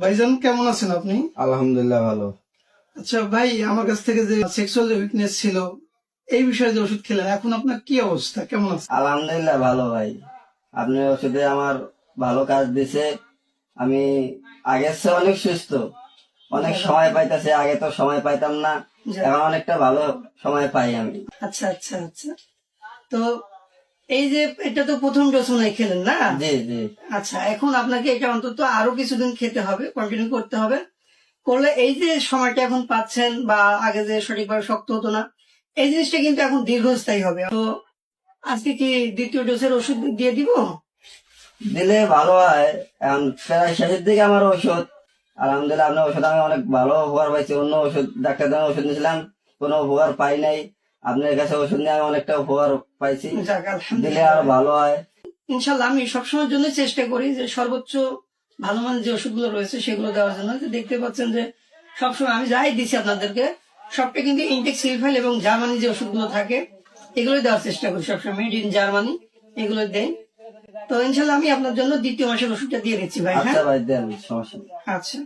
ভাইজান কেমন আছেন আপনি? আলহামদুলিল্লাহ ভালো। আচ্ছা ভাই, আমার কাছ থেকে যে সেক্সুয়াল উইকনেস ছিল এই বিষয়ে যে ওষুধ খেলেন, এখন আপনার কি অবস্থা, কেমন আছে? আলহামদুলিল্লাহ ভালো ভাই। আপনি ওষুধে আমার ভালো কাজ দিছে। আমি আগের চেয়ে অনেক সুস্থ, অনেক সময় পাইতেছি। আগে তো সময় পাইতাম না, এখন অনেকটা ভালো সময় পাই আমি। আচ্ছা আচ্ছা আচ্ছা। তো এই যে এটা তো প্রথম ডোজ মনে হয় খেলেন না? জি জি। আচ্ছা, এখন আপনাকে এটা অন্তত আরো কিছুদিন খেতে হবে, কন্টিনিউ করতে হবে। করলে এই যে সময়টা এখন পাচ্ছেন বা আগে যে সঠিকভাবে শক্ত হতো না, এই জিনিসটা কিন্তু এখন দীর্ঘস্থায়ী হবে। তো আজকে কি দ্বিতীয় ডোজের ওষুধ দিয়ে দিব? দিলে ভালো হয়। এখন প্রায় শেষের দিকে আমার ওষুধ, আলহামদুলিল্লাহ আপনার ওষুধ আমি অনেক ভালো উপকার পাইছি। অন্য ওষুধ ডাক্তার দেওয়া ওষুধ নিয়েছিলাম, কোনো উপকার পাই নাই। আপনার কাছে ওষুধ নিয়ে আমি অনেকটা উপকার পাইছি। যাক, দিলে আলহামদুলিল্লাহ। আর ভালো হয়। ইনশাল্লাহ আমি সবসময়ের জন্য চেষ্টা করি যে সর্বোচ্চ ভালো মানের যে ওষুধগুলো রয়েছে সেগুলো দেওয়ার জন্য। যে দেখতে পাচ্ছেন যে সবসময় আমি যাই দিচ্ছি আপনাদেরকে, সবটা কিন্তু ইনটেক্স সিলফাইল এবং জার্মানি যে ওষুধগুলো থাকে এগুলোই দেওয়ার চেষ্টা করি সবসময়, মেড ইন জার্মানি এগুলো দেয়। তো ইনশাল্লাহ আমি আপনার জন্য দ্বিতীয় মাসের ওষুধটা দিয়ে দিচ্ছি ভাই। আচ্ছা হ্যাঁ, ভাই দেন, সমস্যা নেই। আচ্ছা।